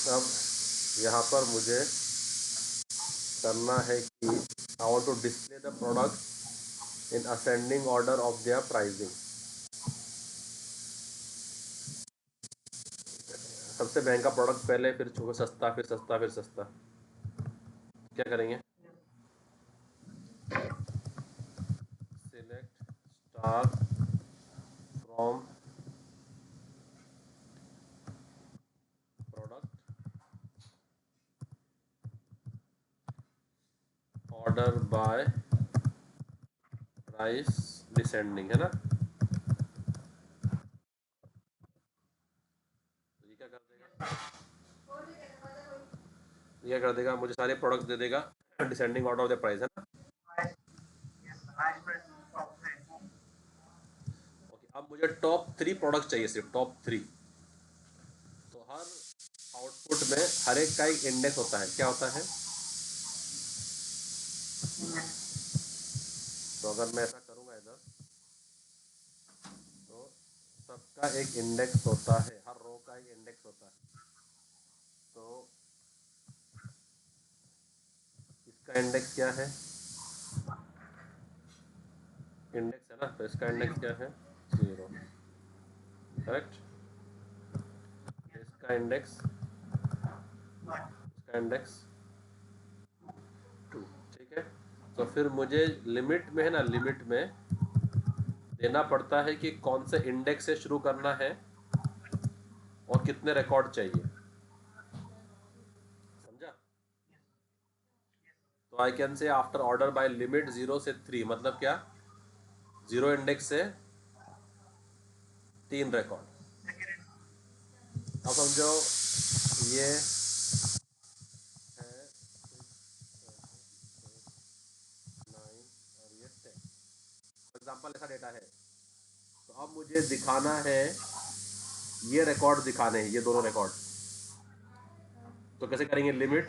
अब यहाँ पर मुझे करना है कि I want to display the product in ascending order of their pricing. सबसे महंगा प्रोडक्ट पहले, फिर सस्ता, फिर सस्ता, फिर सस्ता। क्या करेंगे? Select star from product order by price descending, है ना। तो ये क्या कर देगा, ये क्या कर देगा, मुझे सारे प्रोडक्ट्स दे देगा descending order of the price, है ना। ओके, अब मुझे टॉप 3 प्रोडक्ट चाहिए, सिर्फ टॉप 3। तो हर आउटपुट में हर एक का एक इंडेक्स होता है। क्या होता है? तो अगर मैं ऐसा करूँगा इधर, तो सबका एक इंडेक्स होता है, हर रो का एक इंडेक्स होता है। तो इसका इंडेक्स क्या है? इंडेक्स है ना, तो इसका इंडेक्स क्या है? 0, करेक्ट। इसका इंडेक्स, इसका इंडेक्स 2, ठीक है। तो फिर मुझे लिमिट में, है ना, लिमिट में देना पड़ता है कि कौन से इंडेक्स से शुरू करना है और कितने रिकॉर्ड चाहिए। समझा? तो I can say after order by limit 0 से 3, मतलब क्या, 0 इंडेक्स से 3 रिकॉर्ड। अब समझो ये है 9 और ये 10, फॉर एग्जाम्पल ऐसा डेटा है। तो अब मुझे दिखाना है, ये रिकॉर्ड दिखाने हैं, ये दोनों रिकॉर्ड। तो कैसे करेंगे? लिमिट,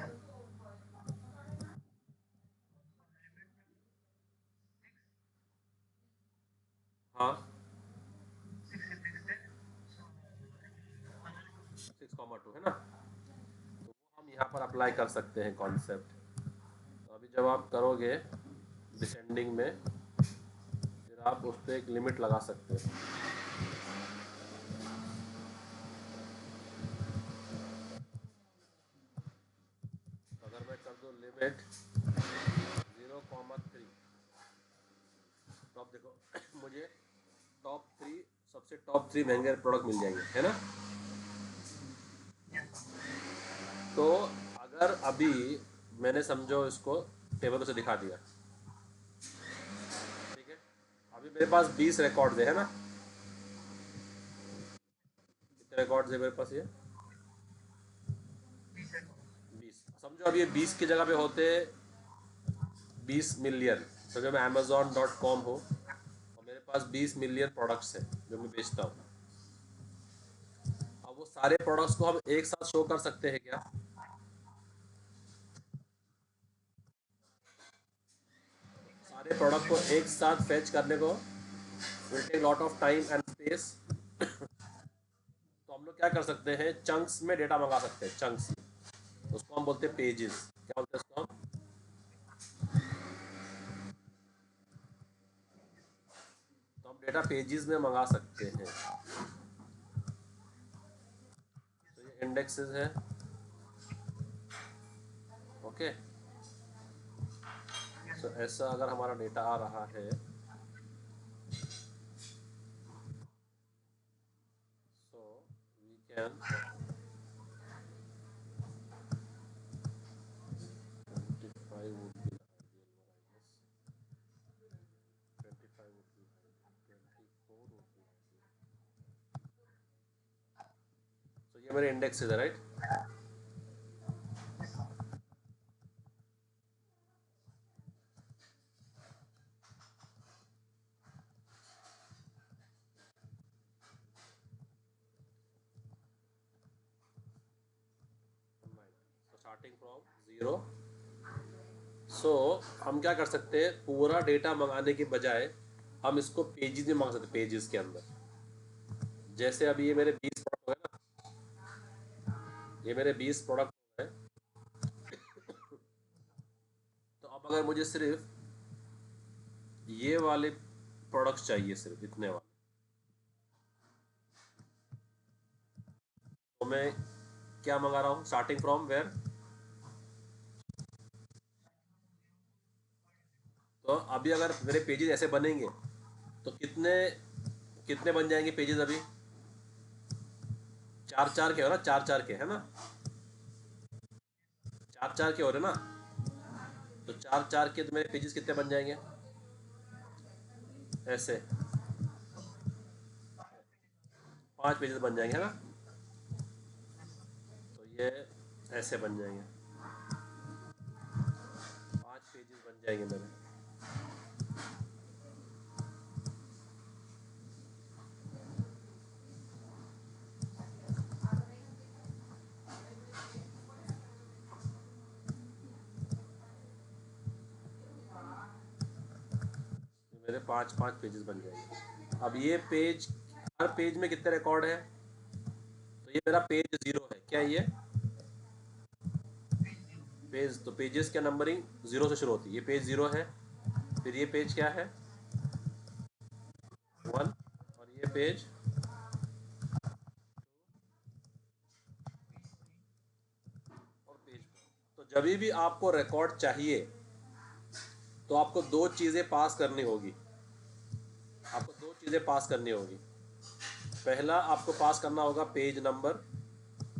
हाँ, 6,2, है ना। तो वो हम यहाँ पर अप्लाई कर सकते हैं कॉन्सेप्ट। तो अभी जब आप करोगे डिसेंडिंग में, फिर आप उस पर एक लिमिट लगा सकते हैं। तो अगर मैं कर दूँ लिमिट 0,3, तो अब देखो मुझे टॉप 3, सबसे टॉप 3 महंगे प्रोडक्ट मिल जाएंगे, है ना। तो अगर अभी मैंने, समझो, इसको टेबल से दिखा दिया, ठीक है। अभी मेरे पास 20 रिकॉर्ड है ना। कितने रिकॉर्ड्स है मेरे पास? ये 20। समझो अब ये 20 की जगह पे होते 20 मिलियन। समझो मैं Amazon.com हूँ और मेरे पास 20 मिलियन प्रोडक्ट्स हैं जो मैं बेचता हूँ। अब वो सारे प्रोडक्ट्स को हम एक साथ शो कर सकते हैं क्या? सारे प्रोडक्ट को एक साथ फेच करने को will take lot of time and space. तो हम लोग क्या कर सकते हैं, चंक्स में डेटा मंगा सकते हैं, चंक्स। उसको हम बोलते हैं पेजेस। क्या बोलते हैं उसको हम? तो हम डेटा पेजेस में मंगा सकते हैं। तो ये इंडेक्सेस है, ओके। तो ऐसा अगर हमारा डेटा आ रहा है, so we can 25 would be the ideal one, I guess. 25 would be ideal, 24 would be ideal. So ये मेरे इंडेक्सेस है, राइट। So starting from 0। सो हम क्या कर सकते हैं, पूरा डेटा मंगाने के बजाय हम इसको पेजेस में मंगा सकते हैं, पेजेस के अंदर। जैसे अभी ये मेरे 20 प्रोडक्ट हो गए ना, ये मेरे 20 प्रोडक्ट हो गए। तो अब अगर मुझे सिर्फ ये वाले प्रोडक्ट्स चाहिए, सिर्फ इतने वाले, तो मैं क्या मंगा रहा हूँ, स्टार्टिंग फ्रॉम वेयर। तो अभी अगर मेरे पेजेस ऐसे बनेंगे तो कितने कितने बन जाएंगे पेजेस अभी? 4-4 के हो ना, 4-4 के है ना, 4-4 के हो रहे ना। तो 4-4 के तो मेरे पेजेस कितने बन जाएंगे ऐसे? 5 पेजेस बन जाएंगे है ना। तो ये ऐसे बन जाएंगे, 5 पेजेस बन जाएंगे मेरे। मेरे 5-5 पेजेस बन जाएंगे। अब ये पेज, हर पेज में कितने रिकॉर्ड है? तो ये मेरा पेज 0 है, क्या ये पेज? तो पेजेस क्या नंबरिंग 0 से शुरू होती है, ये पेज 0 है। फिर ये पेज क्या है, 1। और ये पेज, और पेज। तो जब भी आपको रिकॉर्ड चाहिए तो आपको दो चीज़ें पास करनी होगी, आपको दो चीज़ें पास करनी होगी। पहला आपको पास करना होगा पेज नंबर,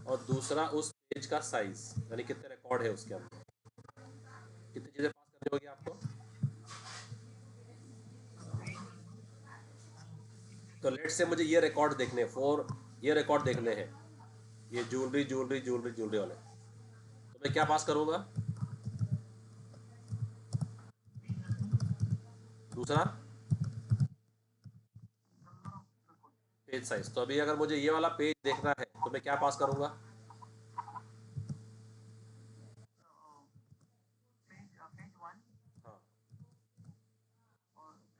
और दूसरा उस पेज का साइज, यानी कितने रिकॉर्ड है उसके अंदर। कितनी चीज़ें पास करनी होगी आपको? तो लेट से मुझे ये रिकॉर्ड देखने हैं, 4 ये रिकॉर्ड देखने हैं, ये ज्वेलरी ज्वेलरी ज्वेलरी ज्वेलरी वाले। तो मैं क्या पास करूँगा? दूसरा पेज साइज। तो अभी अगर मुझे ये वाला पेज देखना है तो मैं क्या पास करूँगा?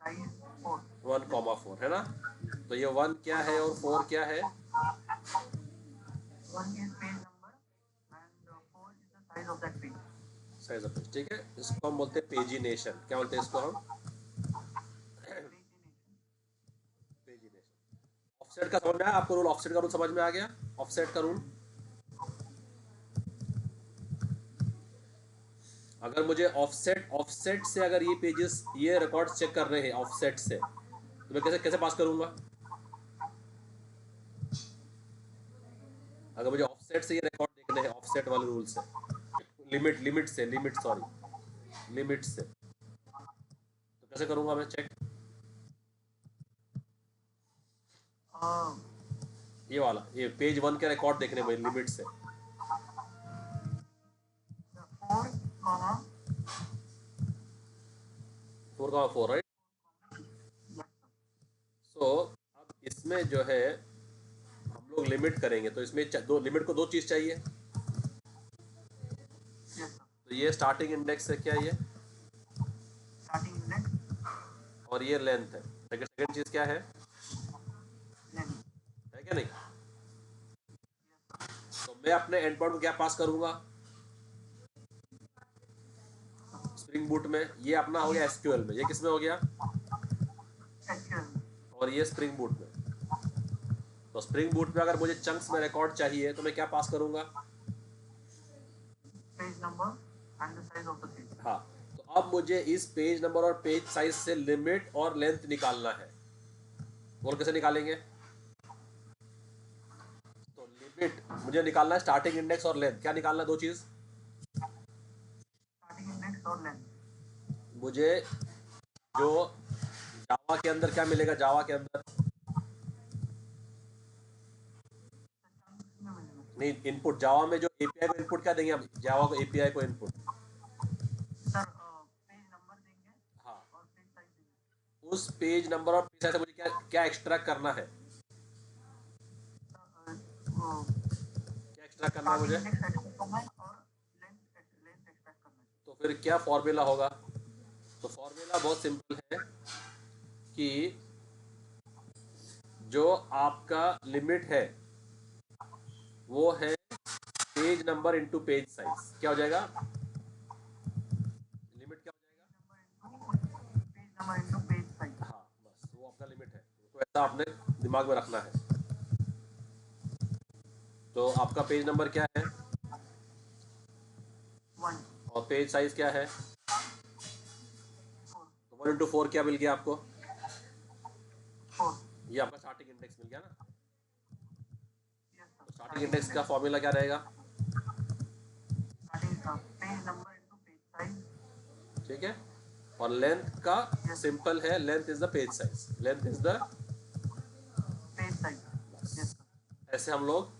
हाँ, 1,4 है ना। तो ये 1 क्या है और 4 क्या है? साइज ऑफ पेज, ठीक है। इसको हम बोलते हैं पेजिनेशन। क्या बोलते हैं इसको हम? पेजिनेशन। ऑफसेट का समझ में आया आपको रूल? ऑफसेट का रूल समझ में आ गया? ऑफसेट का रूल, अगर मुझे ऑफसेट ऑफसेट से अगर ये पेजेस, ये रिकॉर्ड्स चेक कर रहे हैं ऑफसेट से, तो मैं कैसे कैसे पास करूंगा? अगर मुझे ऑफसेट से ये रिकॉर्ड देखने हैं, ऑफसेट वाले रूल से, लिमिट लिमिट से, लिमिट सॉरी, लिमिट से, तो कैसे करूंगा मैं चेक? ये वाला, ये पेज 1 के रिकॉर्ड देखने भाई, लिमिट से। 4,4 राइट। सो अब इसमें जो है हम लोग लिमिट करेंगे, तो इसमें दो लिमिट को, दो चीज चाहिए। तो ये स्टार्टिंग इंडेक्स है, क्या ये? और ये लेंथ है। सेकंड सेकंड चीज क्या है क्या नहीं? तो मैं अपने एंड पॉइंट को क्या पास करूंगा स्प्रिंग बूट में? ये अपना हो गया एसक्यूएल में, ये किस में हो गया? और ये स्प्रिंग बूट में। तो स्प्रिंग बूट में अगर मुझे चंक्स में रिकॉर्ड चाहिए तो मैं क्या पास करूंगा? हाँ। तो अब मुझे इस पेज नंबर और पेज साइज से लिमिट और लेंथ निकालना है। बोल कैसे निकालेंगे? तो लिमिट मुझे निकालना है, स्टार्टिंग इंडेक्स और लेंथ। क्या निकालना है? दो चीज मुझे। जो जावा के अंदर क्या मिलेगा, जावा के अंदर नहीं, इनपुट जावा में जो एपीआई को इनपुट क्या देंगे हम, जावा को एपीआई को इनपुट? हाँ। उस पेज नंबर और पेज साइज से मुझे क्या क्या एक्सट्रैक्ट करना है? क्या एक्सट्रैक्ट करना है मुझे? तो फिर क्या फॉर्मूला होगा? तो फॉर्मूला बहुत सिंपल है कि जो आपका लिमिट है वो है page number into page size क्या हो जाएगा, लिमिट क्या हो जाएगा, page number into page size. हाँ बस वो आपका लिमिट है, तो ऐसा आपने दिमाग में रखना है। तो आपका पेज नंबर क्या है 1 और पेज साइज क्या है, 4 तो 1 इंटू 4 क्या मिल गया आपको, 4। ये आपका स्टार्टिंग इंडेक्स मिल गया ना। यस सर, तो स्टार्टिंग इंडेक्स का फॉर्मूला क्या रहेगा, स्टार्टिंग का page number into page size. ठीक है। और लेंथ का यस सिंपल है, length is the page size, length is the, page size. Yes sir. ऐसे हम लोग,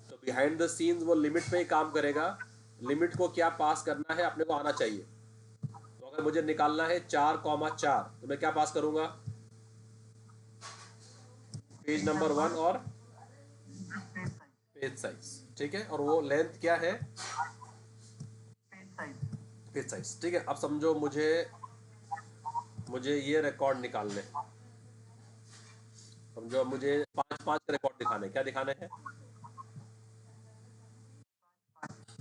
तो बिहाइंड द सीन्स वो लिमिट पे ही काम करेगा, लिमिट को क्या पास करना है अपने को आना चाहिए। तो अगर मुझे निकालना है 4,4 तो मैं क्या पास करूंगा, पेज नंबर 1 और पेज साइज। पेज साइज, ठीक है। और वो लेंथ क्या है, पेज साइज। पेज साइज, ठीक है। अब समझो मुझे मुझे ये रिकॉर्ड निकालने, समझो मुझे 5-5 रिकॉर्ड दिखाने, क्या दिखाने हैं,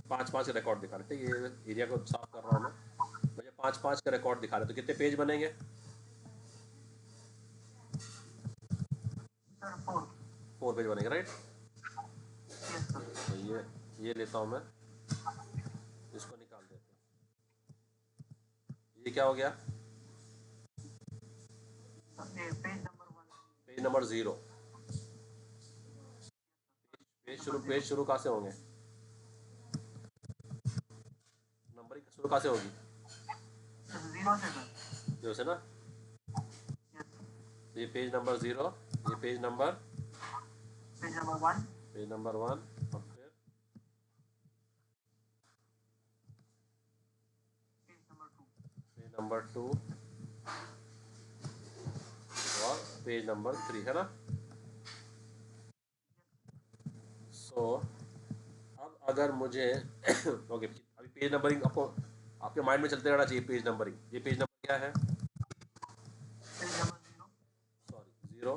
5-5 रिकॉर्ड दिखाने, ठीक है। ये एरिया को साफ कर रहा हूँ मैं, मुझे 5-5 के रिकॉर्ड दिखाने, तो कितने पेज बनेंगे, सर 4। 4 पेज बनेंगे, राइट। Yes sir. तो ये लेता हूँ मैं, इसको निकाल देते हैं, ये क्या हो गया, page number 1। Page number 0। Page शुरू कहाँ से होंगे, नंबरिंग शुरू कहाँ से होगी, 0 से सर। 0 से ना। यस तो ये पेज नंबर 0, ये page number 1। Page number 1। Page number 1 और फिर पेज नंबर 2। पेज नंबर 2 और पेज नंबर 3 है ना। सो अब अगर मुझे ओके, अभी पेज नंबरिंग आपको आपके माइंड में चलते रहना चाहिए, पेज नंबरिंग, ये पेज नंबर क्या है, पेज नंबर 0। सॉरी 0,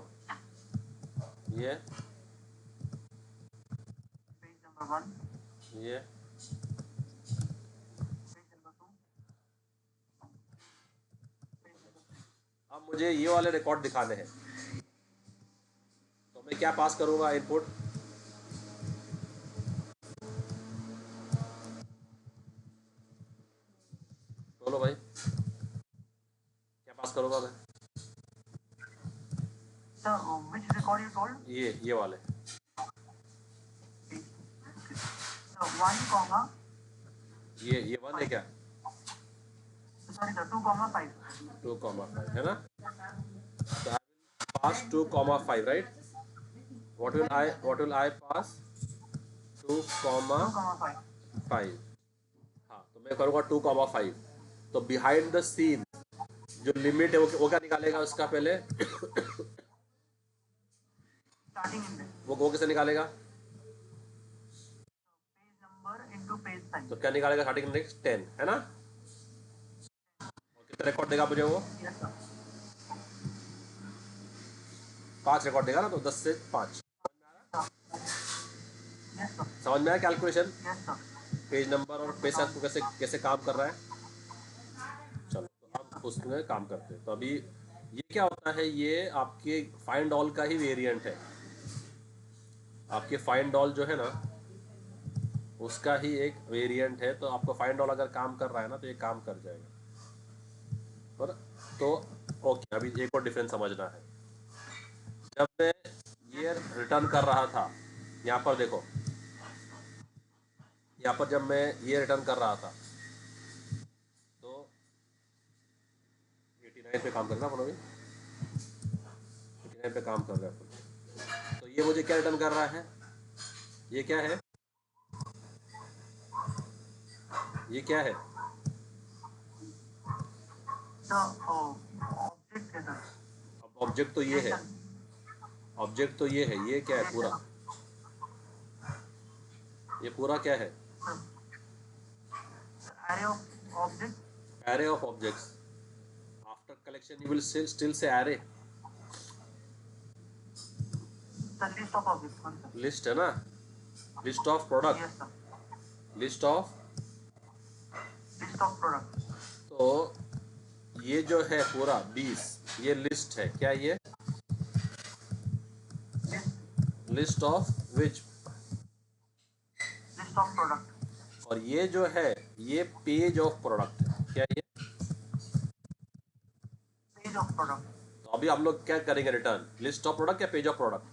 ये पेज नंबर 1। ये पेज नंबर 2। Page number 3। अब मुझे ये वाले रिकॉर्ड दिखाने हैं, तो मैं क्या पास करूंगा इनपुट, बोलो भाई, क्या पास करूंगा मैं, sir which record you told? ये वाले, So 1 comma ये 1 है क्या, sorry sir 2,5। 2,5 है ना। So I will pass 2,5, right? What will I pass? 2,5। 2,5। हाँ, तो मैं करूँगा 2,5। तो बिहाइंड द सीन जो लिमिट है वो क्या निकालेगा उसका पहले स्टार्टिंग इंडेक्स। वो कैसे निकालेगा, page number into page size. तो क्या निकालेगा, स्टार्टिंग इंडेक्स 10 है ना। और कितने रिकॉर्ड देगा मुझे वो, यस सर। 5 रिकॉर्ड देगा ना, तो 10 से 5। Yes sir. समझ में आया calculation, yes sir. Page number और पेज साइज को कैसे कैसे काम कर रहा है। चलो तो अब उसमें काम करते हैं। तो अभी ये क्या होता है, ये आपके फाइंड ऑल का ही वेरिएंट है, आपके फाइंड ऑल जो है ना उसका ही एक वेरिएंट है। तो आपको फाइंड ऑल अगर काम कर रहा है ना तो ये काम कर जाएगा। और तो ओके, अभी एक और डिफरेंस समझना है। जब मैं ये रिटर्न कर रहा था, यहाँ पर देखो, यहाँ पर जब मैं ये रिटर्न कर रहा था तो 89 पे काम करना अपन, अभी 89 पे काम कर रहे हैं। तो ये मुझे क्या रिटर्न कर रहा है, ये क्या है, ये क्या है, ऑब्जेक्ट है सर। अब ऑब्जेक्ट तो ये है, ऑब्जेक्ट तो ये है, ये क्या है पूरा, ये पूरा क्या है, array of objects। array of objects. After collection you will still say array, the list of objects। List है ना। List of product, Yes, sir. List of, List of product. तो ये जो है पूरा 20 ये लिस्ट है क्या, ये List. List of which, List of product. और ये जो है ये पेज ऑफ प्रोडक्ट है क्या ये। Page of product. तो अभी हम लोग क्या करेंगे रिटर्न, लिस्ट ऑफ प्रोडक्ट या पेज ऑफ प्रोडक्ट।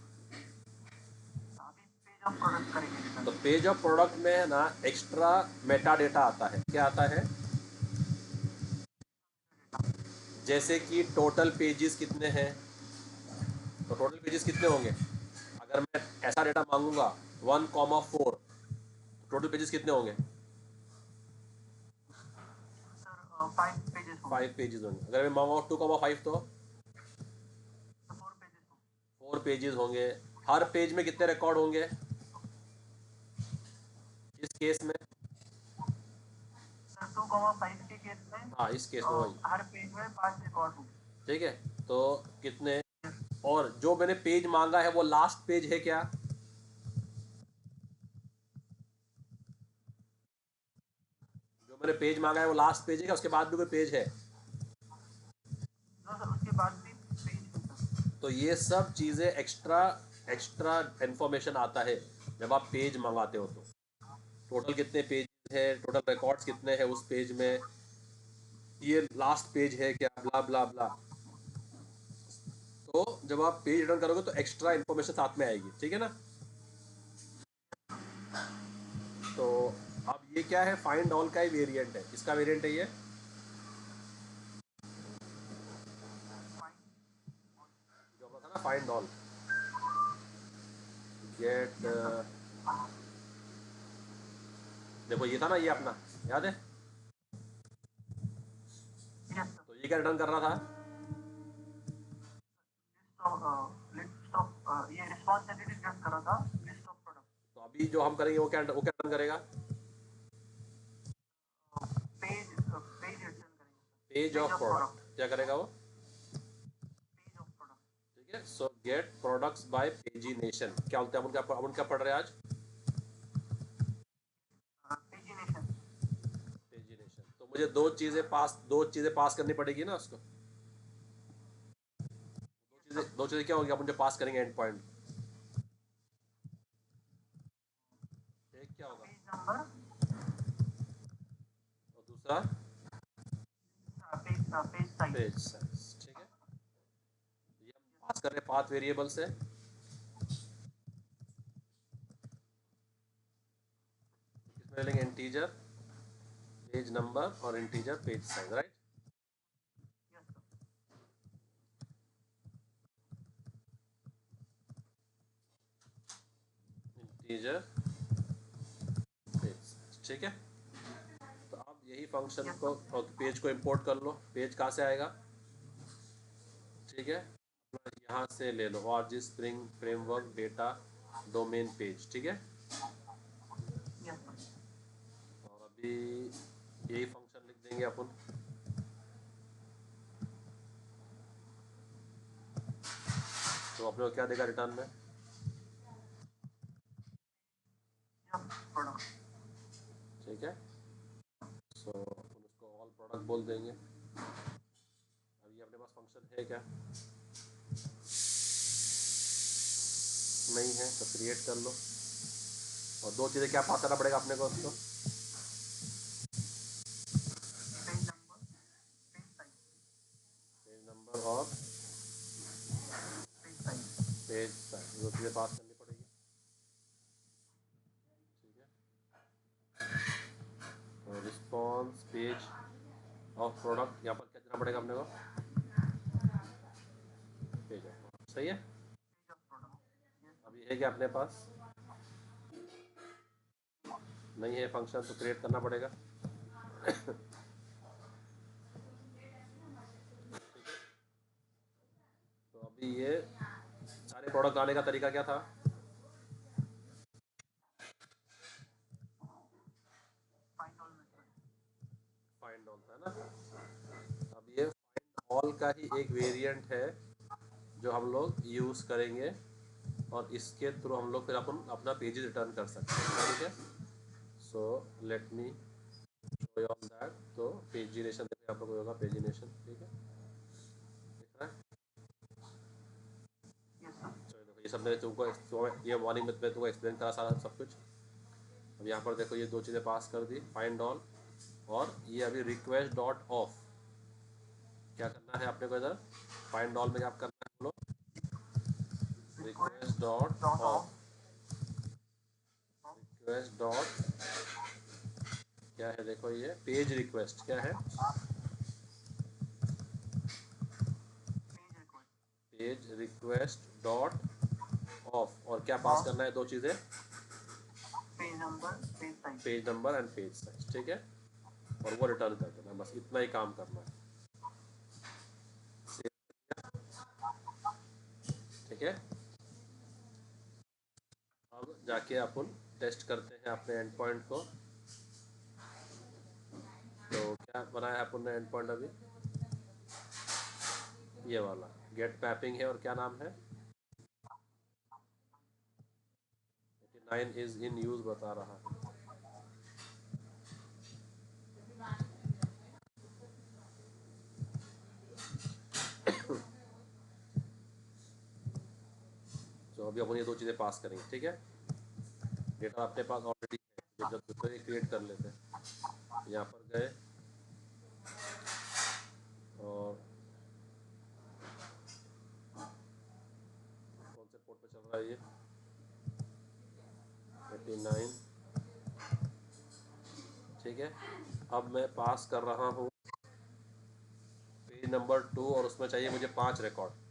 अभी पेज ऑफ प्रोडक्ट करेंगे तो रिटर्न. पेज ऑफ प्रोडक्ट में है ना एक्स्ट्रा मेटा डेटा आता है, क्या आता है, जैसे कि टोटल पेजेस कितने हैं, तो टोटल पेजेस कितने होंगे, अगर मैं ऐसा डेटा मांगूंगा 1,4 टोटल पेजेस कितने होंगे, सर 5 पेजेस होंगे. 5 पेजेस होंगे। अगर मैं मांगूंगा 2,5 तो 4 पेजेस होंगे. 4 पेजेस होंगे। हर पेज में कितने रिकॉर्ड होंगे इस केस में, सर 2,5 के केस में हाँ इस केस में वही, हर पेज में 5 रिकॉर्ड होंगे. ठीक है। तो कितने, और जो मैंने पेज मांगा है वो लास्ट पेज है क्या, जो मैंने पेज मांगा है वो लास्ट पेज है क्या, उसके बाद भी कोई पेज है, नो सर उसके बाद भी पेज होता. तो ये सब चीज़ें एक्स्ट्रा एक्स्ट्रा इन्फॉर्मेशन आता है जब आप पेज मंगाते हो। तो टोटल कितने पेज है, टोटल रिकॉर्ड्स कितने हैं उस पेज में, ये लास्ट पेज है क्या, ब्ला ब्ला ब्ला। तो जब आप पेज रिटर्न करोगे तो एक्स्ट्रा इन्फॉर्मेशन साथ में आएगी, ठीक है ना। तो अब ये क्या है, फाइंड ऑल का ही वेरिएंट है, किसका वेरिएंट है ये, जो अपना था ना फाइंड ऑल, गेट, देखो ये था ना ये अपना, याद है। Yes sir. तो ये क्या रिटर्न कर रहा था, लिस्ट ऑफ ये रिस्पांस एंटिटी रिटर्न कर रहा था लिस्ट ऑफ प्रोडक्ट. तो अभी जो हम करेंगे वो क्या रिटर्न करेगा, पेज रिटर्न करेंगे. पेज ऑफ प्रोडक्ट, क्या करेगा वो, पेज ऑफ प्रोडक्ट. ठीक है। So get products by pagination, क्या बोलते हैं अपन क्या पढ़ रहे हैं आज, पेजिनेशन. पेजिनेशन। तो मुझे दो चीजें पास करनी पड़ेगी ना उसको, दो चीजें क्या होगी, आप मुझे पास करेंगे एंड पॉइंट, एक क्या होगा पेज नंबर. और दूसरा पेज साइज. पेज साइज, ठीक है। ये हम पास कर रहे हैं पाथ वेरिएबल से, इसमें लेंगे इंटीजर पेज नंबर और integer page size, right. Yes sir. Integer page size, ठीक है। तो आप यही फंक्शन को और पेज को इंपोर्ट कर लो, पेज कहाँ से आएगा, ठीक है, यहाँ से ले लो, और जी spring framework data domain page, ठीक है। Yes sir. और अभी यही फंक्शन लिख देंगे अपन, तो अपने को क्या देगा रिटर्न में, प्रोडक्ट. ठीक है। सो अपन उसको ऑल प्रोडक्ट बोल देंगे। अभी अपने पास फंक्शन है क्या, नहीं है, तो क्रिएट कर लो। और दो चीज़ें क्या पास करना पड़ेगा अपने को उसको, page number. Page size. Page number और पेज साइज. पेज साइज, दो चीज़ें पास करनी पड़ेगी, ठीक है। तो रिस्पॉन्स पेज ऑफ प्रोडक्ट, यहाँ पर क्या देना पड़ेगा अपने को, पेज ऑफ प्रोडक्ट, सही है। Page of product. अभी है क्या अपने पास, नहीं है फंक्शन, तो क्रिएट करना पड़ेगा। तो अभी ये सारे प्रोडक्ट आने का तरीका क्या था, find all method. Find all था ना। अब ये फाइंड ऑल का ही एक वेरिएंट है जो हम लोग यूज़ करेंगे और इसके थ्रू हम लोग फिर अपन अपना पेजेस रिटर्न कर सकते हैं, ठीक है। So let me show you all that. तो पेजिनेशन देखिए आप लोग को होगा, पेजिनेशन, ठीक है, दिख रहा है। Yes sir. चलो देखो ये सब मैंने तुमको ये मॉर्निंग में तुमको एक्सप्लेन करा सारा सब कुछ। अब यहाँ पर देखो ये दो चीज़ें पास कर दी, फाइंड ऑल, और ये अभी रिक्वेस्ट डॉट ऑफ क्या करना है आपने को इधर फाइंड ऑल में क्या करना है हम लोग, request dot dot of, of request dot क्या है, देखो ये पेज रिक्वेस्ट क्या है, पेज रिक्वेस्ट डॉट ऑफ, और क्या पास करना है, दो चीज़ें, page number, page size. Page number and page size, ठीक है, और वो रिटर्न कर देना, बस इतना ही काम करना है, ठीक है। अब जाके अपन टेस्ट करते हैं अपने एंड पॉइंट को। तो क्या बनाया है अपन ने एंड पॉइंट अभी, ये वाला गेट मैपिंग है, और क्या नाम है, 89 इज इन यूज बता रहा है। तो अभी अपन ये दो चीज़ें पास करेंगे, ठीक है। डेटा अपने पास ऑलरेडी है, जब तो ये क्रिएट कर लेते हैं। यहाँ पर गए और कौन से पोर्ट पे चल रहा है ये, 89, ठीक है। अब मैं पास कर रहा हूँ पेज नंबर 2, और उसमें चाहिए मुझे 5 रिकॉर्ड।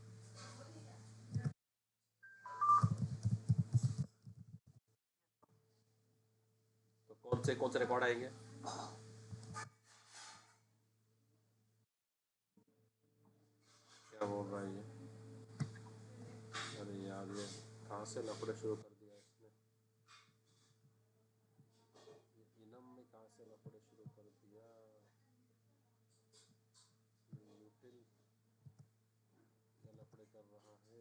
तो कौन से रिकॉर्ड आएंगे, क्या बोल रहा है ये, अरे यार ये कहाँ से लफड़े शुरू कर दिया इसने, इनम में कहाँ से लफड़े शुरू कर दिया, यूटिल क्या लफड़े कर रहा है,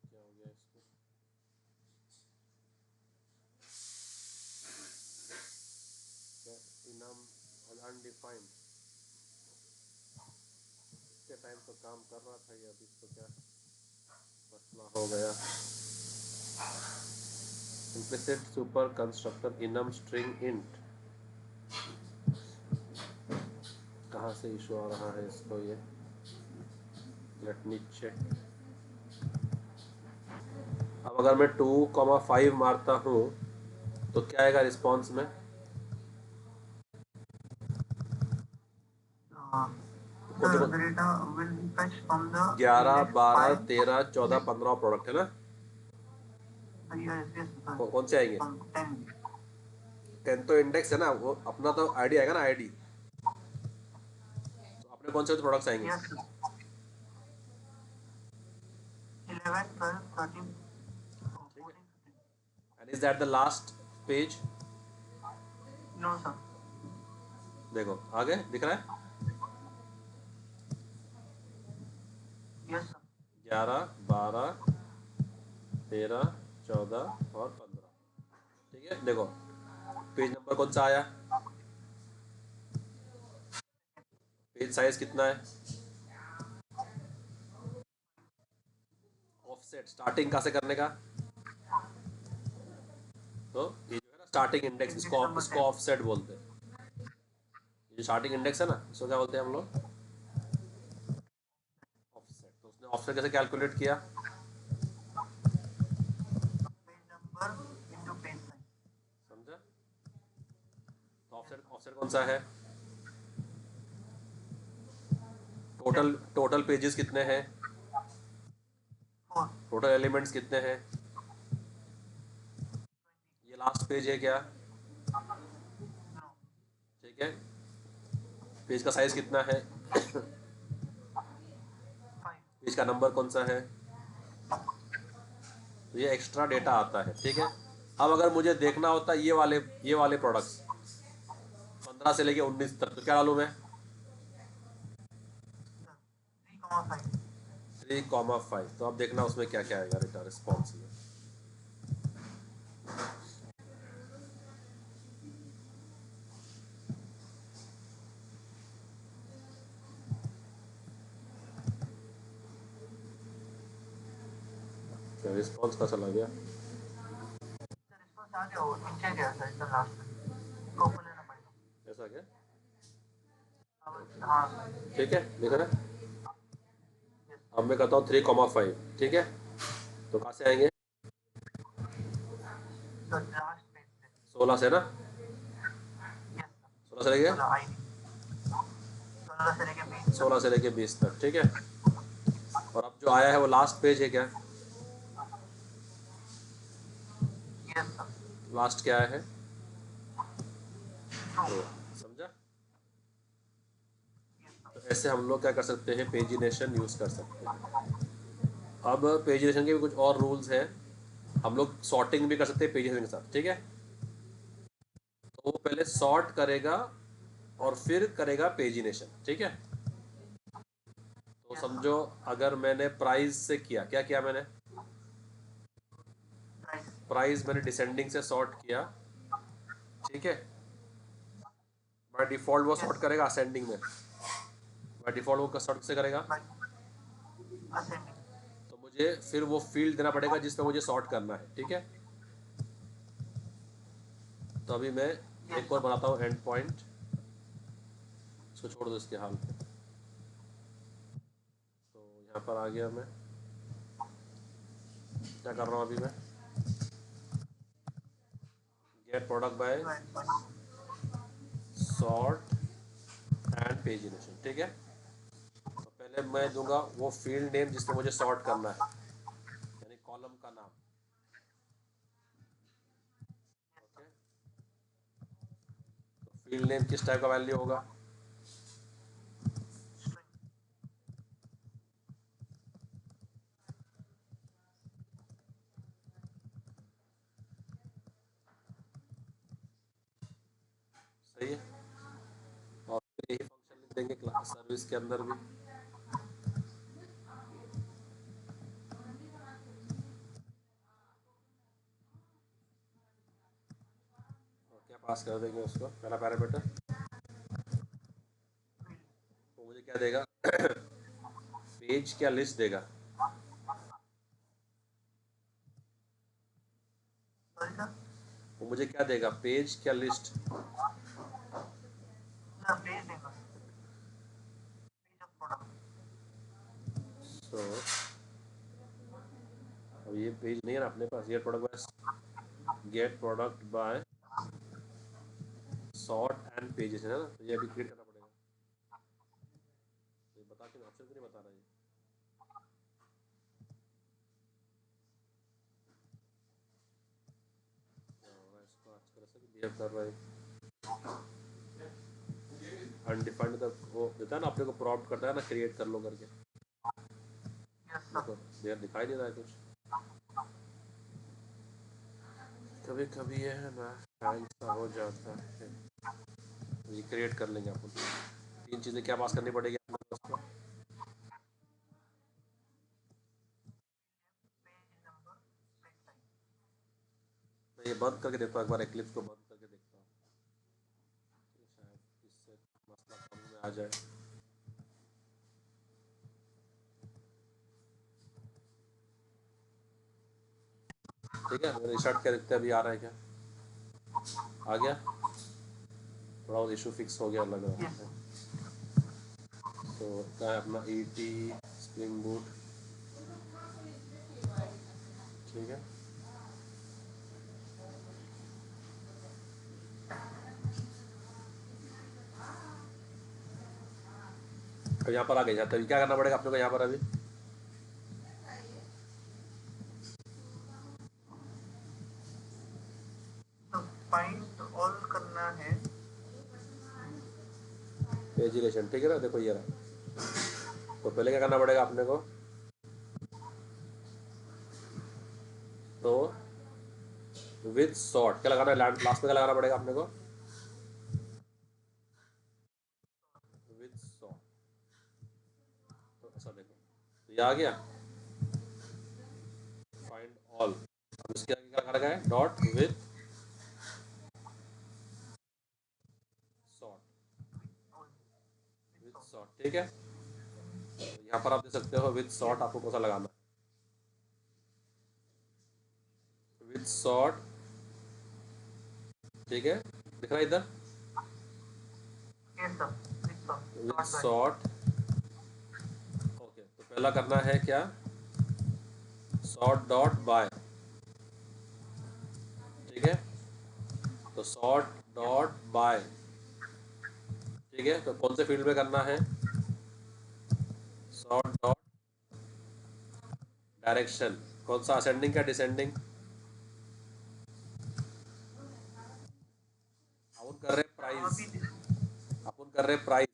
क्या हो गया इसको, क्या इनम अनडिफाइंड, इतने टाइम तो काम कर रहा था ये, अभी इसको क्या मसला हो गया। implicit super constructor enum string int, कहाँ से इशू आ रहा है इसको ये, लेट मी चेक। अब अगर मैं 2,5 मारता हूँ तो क्या आएगा रिस्पॉन्स में, कौन से The data will be fetched from the 11, index 12, 5. 13, 14, 15 product है ना, Yes, yes, sir. कौन से आएंगे, From 10. 10 तो इंडेक्स है ना, वो अपना तो आईडी आएगा ना, आईडी, तो अपने कौन से प्रोडक्ट्स आएंगे, Yes, sir. 11, 12, 13, ठीक है। 14, 15. And is that the last page, No, sir. देखो आगे दिख रहा है, Yes, sir. 11, 12, 13, 14 और 15, ठीक है। देखो पेज नंबर कौन सा आया, पेज साइज कितना है, ऑफसेट स्टार्टिंग कहाँ से करने का, तो ये जो है ना स्टार्टिंग इंडेक्स, Index इसको number इसको 10. ऑफसेट बोलते हैं, ये जो स्टार्टिंग इंडेक्स है ना इसको क्या बोलते हैं हम लोग, ऑफसेट। तो उसने ऑफसेट कैसे कैलकुलेट किया, Page number into page size. समझा। तो ऑफसेट ऑफसेट कौन सा है, टोटल पेजेस कितने हैं, 4. टोटल एलिमेंट्स कितने हैं, ये लास्ट पेज है क्या, No. ठीक है। पेज का साइज कितना है, 5. पेज का नंबर कौन सा है, तो ये एक्स्ट्रा डेटा आता है, ठीक है। अब अगर मुझे देखना होता ये वाले प्रोडक्ट्स 15 से लेके 19 तक, तो क्या डालूं मैं, 3, 5. 3,5। तो अब देखना उसमें क्या क्या आएगा रिटर्न रिस्पॉन्स में। रिस्पॉन्स का चला गया, रिस्पॉन्स आ गया, वो नीचे गया था एकदम लास्ट में, इसको ऊपर लेना पड़ेगा। ऐसा क्या? हाँ ठीक है, देखो ना, अब मैं करता हूँ 3,5। ठीक है, तो कहाँ से आएंगे? तो लास्ट पेज पे 16 से ना, यस 16 से लेके सर, आई 16 से लेके 20 16 से लेके 20 तक। ठीक है, और अब जो आया है वो लास्ट पेज है क्या? Yes sir. लास्ट क्या है? तो समझा? तो ऐसे हम लोग क्या कर सकते हैं, पेजिनेशन यूज़ कर सकते हैं। अब पेजिनेशन के भी कुछ और रूल्स हैं, हम लोग सॉर्टिंग भी कर सकते हैं पेजिनेशन के साथ। ठीक है, तो वो पहले सॉर्ट करेगा और फिर करेगा पेजिनेशन। ठीक है, तो समझो अगर मैंने प्राइस से किया, क्या किया मैंने? प्राइस मैंने डिसेंडिंग से सॉर्ट किया। ठीक है, बाय डिफॉल्ट वो सॉर्ट करेगा असेंडिंग में, बाय डिफॉल्ट वो सॉर्ट से करेगा। असेंडिंग। तो मुझे फिर वो फील्ड देना पड़ेगा जिसमें मुझे सॉर्ट करना है। ठीक है, तो अभी मैं एक और बनाता हूँ एंड पॉइंट, इसको छोड़ दो इसके हाल पे। तो यहाँ पर आ गया, मैं क्या कर रहा हूँ अभी, मैं get product by sort and pagination. ठीक है, तो पहले मैं दूंगा वो फील्ड नेम जिसमें मुझे सॉर्ट करना है, यानी कॉलम का नाम। ओके, तो फील्ड नेम किस टाइप का वैल्यू होगा? सही है, और फिर यही फंक्शन लिख देंगे क्लास सर्विस के अंदर भी। और क्या पास कर देंगे उसको, पहला पैरामीटर वो मुझे क्या देगा? पेज क्या लिस्ट देगा? सॉरी सर, वो मुझे क्या देगा, पेज क्या लिस्ट? सर पेज देगा, पेज ऑफ प्रोडक्ट। सो अब ये पेज नहीं है ना अपने पास, get product by get product by sort and pages है ना, तो ये अभी क्रिएट करना पड़ेगा। तो ये बता के ऑप्शन क्यों नहीं बता रहा ये? और इसको आजकल ऐसा भी बिहेव कर रहा है, अनडिफाइंड तक वो देता है ना अपने को, प्रॉम्प्ट करता है ना, क्रिएट कर लो करके। Yes sir. देखो देर दिखाई नहीं रहा है कुछ, कभी कभी ये है ना हैंग सा हो जाता है। ये क्रिएट कर लेंगे अपन। 3 चीज़ें क्या पास करनी पड़ेगी अपने को उसको? Page number, page type. मैं ये बंद करके देखता हूँ, एक बार एक्लिप्स को बंद करके देखता हूँ, शायद इससे मसला समझ में आ जाए। ठीक है, मैंने रिस्टार्ट कर देखते हैं अभी आ रहा है क्या। आ गया, थोड़ा बहुत इशू फिक्स हो गया लग रहा है। तो क्या है अपना ET स्प्रिंग बूट। ठीक है, अब यहाँ पर आ गए, तो क्या करना पड़ेगा अपने को यहाँ पर अभी? तो फाइंड ऑल करना है। पेजिनेशन। ठीक है ना, देखो ये रहा। तो पहले क्या करना पड़ेगा अपने को? तो विद सॉर्ट क्या लगाना है, लास्ट में क्या लगाना पड़ेगा अपने को? With sort. तो ऐसा देखो, तो ये आ गया फाइंड ऑल। अब इसके आगे क्या कर है, dot with sort, with sort, ठीक है। तो यहाँ पर आप देख सकते हो विथ सॉर्ट आपको कौन सा लगाना है, विथ सॉर्ट, ठीक है, दिख रहा है इधर, Yes, sir. With sort. With Sort by. Sort. Okay, तो पहला करना है क्या, सॉर्ट डॉट बाय, ठीक है। तो सॉर्ट Yes, डॉट बाय, ठीक है। तो कौन से फील्ड में करना है, सॉर्ट डॉट डायरेक्शन, कौन सा, असेंडिंग का डिसेंडिंग, अपन कर रहे प्राइस, अभी this. अपन कर रहे price,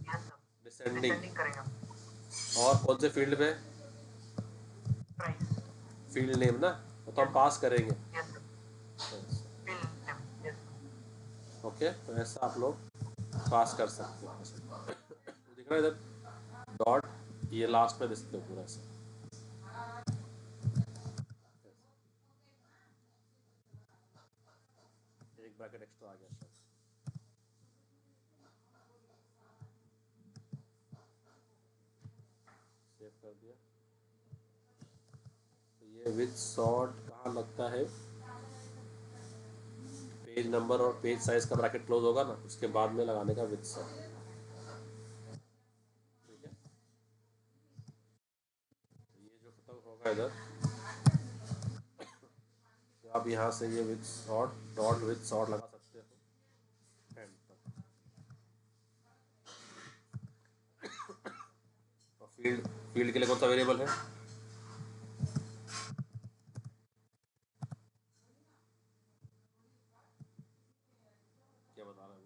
Yes, sir. Descending. Descending करेंगे हम. और कौन से फील्ड में, Price. फील्ड नेम ना, तो हम पास करेंगे। Yes, sir. Fill name. Yes, sir. Okay, तो ऐसा आप लोग पास कर सकते हो। तो दिख रहा है इधर डॉट, ये लास्ट में दिखते हो पूरा ऐसा, एक ब्रैकेट एक्स्ट्रा आ गया शायद, सेव कर दिया। तो ये विथ सॉर्ट कहाँ लगता है, पेज नंबर और पेज साइज का ब्रैकेट क्लोज होगा ना, उसके बाद में लगाने का विथ सॉर्ट, ठीक है। तो ये जो खत्म होगा इधर, तो आप यहाँ से ये with sort dot with sort लगा सकते हो एंड तक। और फील्ड, फील्ड के लिए कौन सा वेरिएबल है, क्या बता रहा हूँ,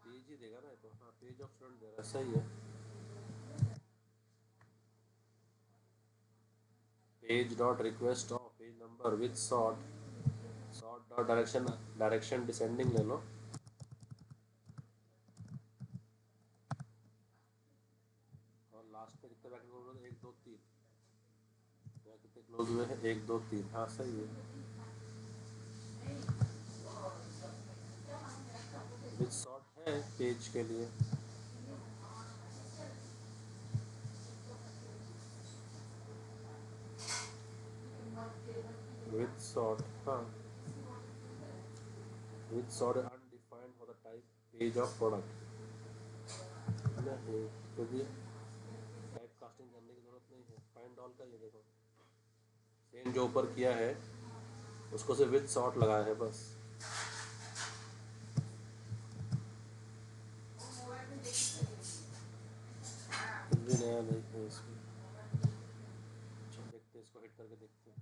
पेज ही देगा ना ये तो, हाँ पेज ऑफ स्टूडेंट दे रहा है, सही है। Page dot request of page number with sort, sort dot direction, direction descending ले लो, और लास्ट में कितने ब्रैकेट क्लोज हुए, 1 2 3, यहाँ कितने क्लोज हुए हैं, 1 2 3, हाँ सही है। विथ सॉर्ट है पेज के लिए, विथ सॉर्ट, हाँ with sort undefined for the type page of product, नहीं क्योंकि टाइप कास्टिंग करने की जरूरत नहीं है। फाइंड ऑल का ये देखो, सेम जो ऊपर किया है उसको सिर्फ विथ सॉर्ट लगाया है बस। कुछ भी नया नहीं है इसमें, देखते हैं इसको हिट करके देखते हैं,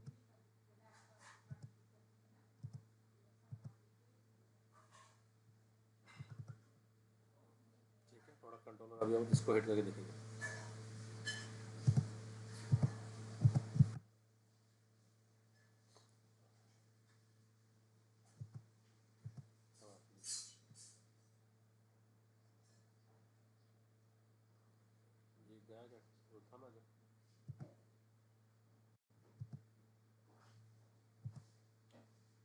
ठीक है। प्रोडक्ट कंट्रोलर, अभी हम इसको हिट करके देखेंगे। ये गया क्या, वो था ना जो,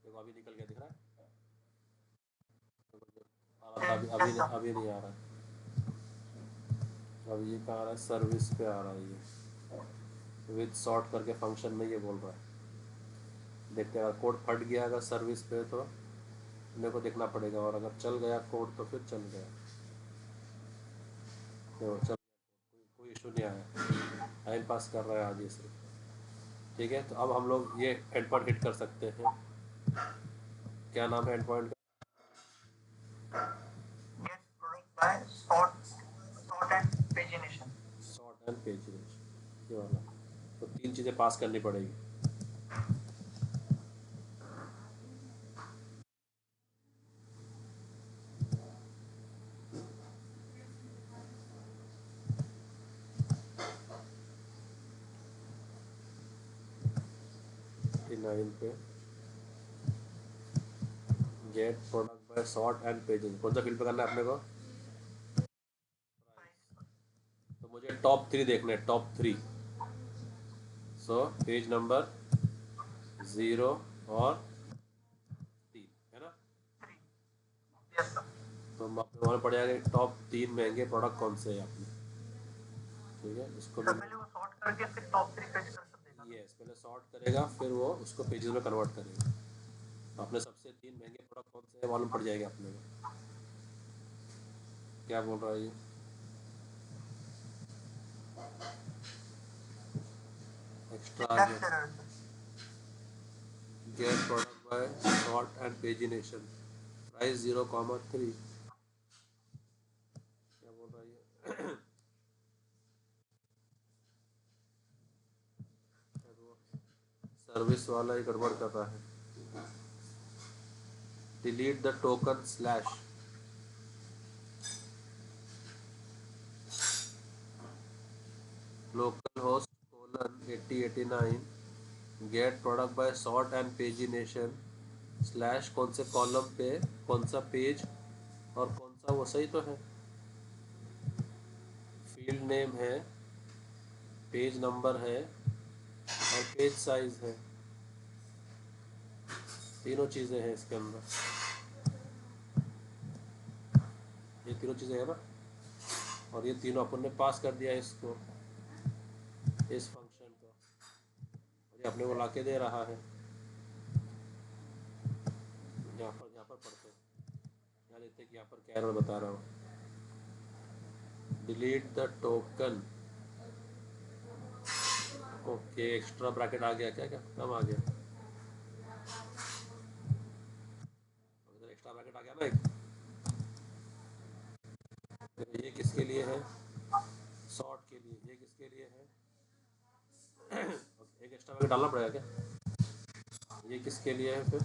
देखो अभी निकल गया, दिख रहा है, आ रहा था अभी, Yes, sir. अभी नहीं आ रहा है। अब ये कहाँ आ रहा है, सर्विस पे आ रहा है ये, विथ सॉर्ट करके फंक्शन में ये बोल रहा है। देखते हैं अगर कोड फट गया अगर सर्विस पे तो मेरे को देखना पड़ेगा, और अगर चल गया कोड तो फिर चल गया, तो चल, कोई इशू नहीं आया, टाइम पास कर रहा है आज ये सिर्फ, ठीक है। तो अब हम लोग ये एंड पॉइंट हिट कर सकते हैं, क्या नाम है and point Get product by sort and pagination. का, सॉर्ट एंड पेज, ये वाला। तो 3 चीज़ें पास करनी पड़ेगी, नाइन पे get product by sort and pages, कौन सा फील्ड पे करना है अपने को? तो मुझे टॉप 3 देखने हैं, टॉप 3। सो पेज नंबर 0 और 3 है ना। Yes sir. तो हम आपने वहाँ पढ़ जाएंगे टॉप 3 महंगे प्रोडक्ट कौन से हैं आपने, ठीक है। इसको सर पहले वो सॉर्ट करके फिर टॉप 3 पेज कर सकते हैं। यस, पहले सॉर्ट करेगा फिर वो उसको पेजेस में कन्वर्ट करेगा। तो अपने सबसे 3 महंगे प्रोडक्ट कौन से हैं मालूम पड़ जाएगा अपने को। क्या बोल रहा है ये? एक्स्ट्रा आ लेफ्ट गया, error sir. Get product by sort and pagination, price 0,3। क्या बोल रहा है ये? सर्विस वाला ही गड़बड़ कर रहा है। Delete the token slash, local host colon 8089 get product by sort and pagination slash कौन से कॉलम पे कौन सा पेज और कौन सा, वो सही तो है। फील्ड नेम है, पेज नंबर है और पेज साइज है, तीनों चीज़ें हैं इसके अंदर। ये तीनों चीज़ें हैं ना, और ये तीनों अपन ने पास कर दिया इसको, इस फंक्शन को, और ये अपने को ला के दे रहा है। यहाँ पर पढ़ते हैं, यहाँ देखते हैं कि यहाँ पर क्या एरर बता रहा हूँ। Delete the token, okay extra bracket आ गया, क्या क्या कम आ गया, एक्स्ट्रा ब्रैकेट आ गया ना एक। तो ये किसके लिए है? शॉर्ट के लिए। ये किसके लिए है? एक एक्स्ट्रा ब्रैकेट डालना पड़ेगा क्या? ये किसके लिए है फिर?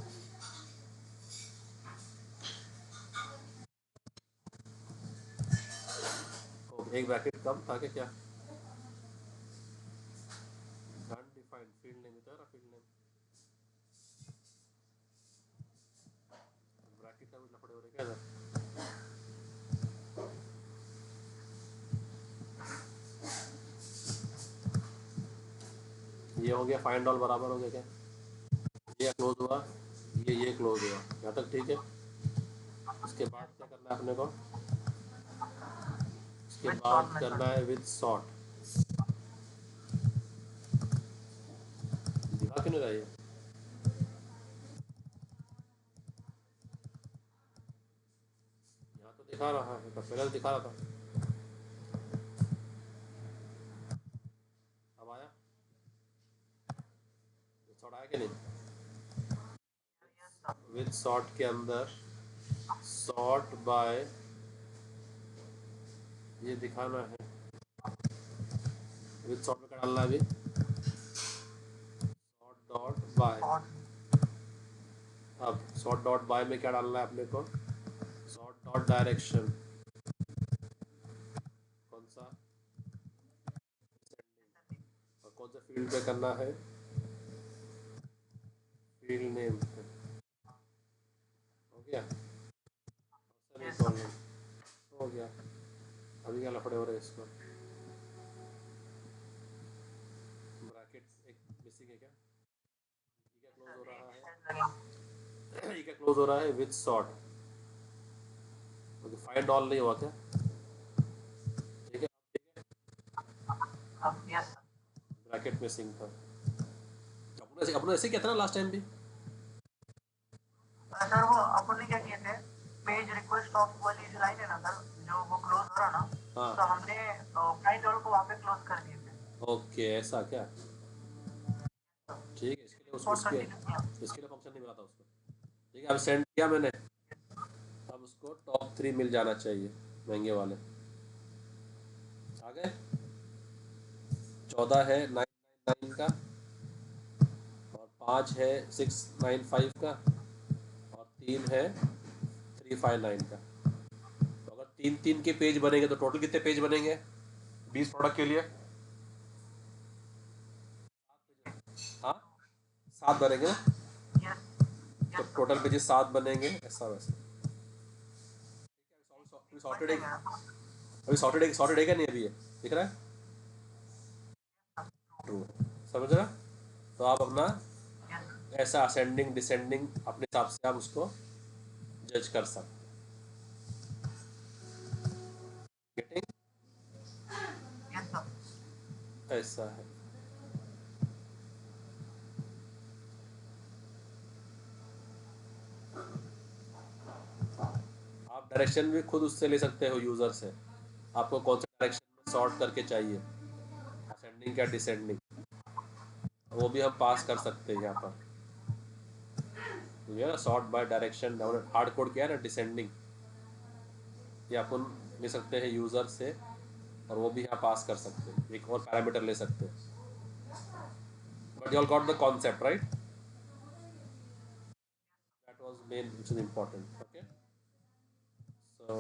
एक ब्रैकेट कम था क्या? अनडिफाइंड फील्ड नेम था ना, फील्ड नेम ब्रैकेट का कुछ लफड़े हो रहे क्या इधर? ये हो गया फाइंड ऑल, बराबर हो गया क्या? ये क्लोज हुआ, ये क्लोज हुआ, यहाँ तक ठीक है। उसके बाद क्या करना है अपने को? उसके बाद करना है विद सॉर्ट। दिखा क्यों नहीं रहा ये? यहाँ तो दिखा रहा है, तो पहले तो दिखा रहा था। अब आया? सॉर्ट आया कि नहीं? विद सॉर्ट के अंदर सॉर्ट बाय, ये दिखाना है। विद सॉर्ट में क्या डालना है अभी? Sort dot by. अब सॉर्ट डॉट बाय में क्या डालना है अपने को? सॉर्ट डॉट डायरेक्शन, कौन सा? और कौन सा फील्ड पे करना है? फील्ड नेम पे। हो गया? हो गया। अभी क्या लफड़े हो रहे हैं इसको? ब्रैकेट एक मिसिंग है क्या? ये क्या क्लोज हो रहा है? ये क्या क्लोज हो रहा है? With sort. Okay, find all नहीं हुआ क्या? ठीक है, ब्रैकेट मिसिंग था। अपने ऐसे किया था ना लास्ट टाइम भी। सर वो अपन ने क्या किए थे, पेज रिक्वेस्ट ऑफ वाली जो लाइन है ना सर, जो वो क्लोज हो रहा ना, हाँ, तो हमने फाइंड ऑल को वहाँ पे क्लोज कर दिए थे। ओके ऐसा क्या? ठीक है, इसके लिए उसको इसके लिए फंक्शन नहीं मिला था उसको। ठीक है, अब सेंड किया मैंने, अब उसको टॉप 3 मिल जाना चाहिए महंगे वाले। आ गए? 14 है 999 का, और 5 है 695 का, और 3 है 359 का। तो अगर 3 के पेज बनेंगे तो टोटल कितने पेज बनेंगे 20 प्रोडक्ट के लिए? हाँ, 7 बनेंगे ना। तो टोटल पेजेस 7 बनेंगे, ऐसा वैसा। सॉर्टेड है, अभी सॉर्टेड है क्या नहीं अभी, ये दिख रहा है? ट्रू है, समझ रहा? तो आप अपना ऐसा असेंडिंग डिसेंडिंग अपने हिसाब से आप उसको जज कर सकते हैं। गेटिंग? ऐसा है। आप डायरेक्शन भी खुद उससे ले सकते हो, यूज़र से, आपको कौन सा डायरेक्शन में सॉर्ट करके चाहिए, असेंडिंग या डिसेंडिंग, वो भी हम पास कर सकते हैं यहाँ पर। ये ना sort by direction, down hard code क्या है ना, डिसेंडिंग, ये अपन ले सकते हैं यूज़र से, और वो भी यहाँ पास कर सकते हैं, एक और पैरामीटर ले सकते हैं। But you all got the concept, right? That was main, which is important. Okay, so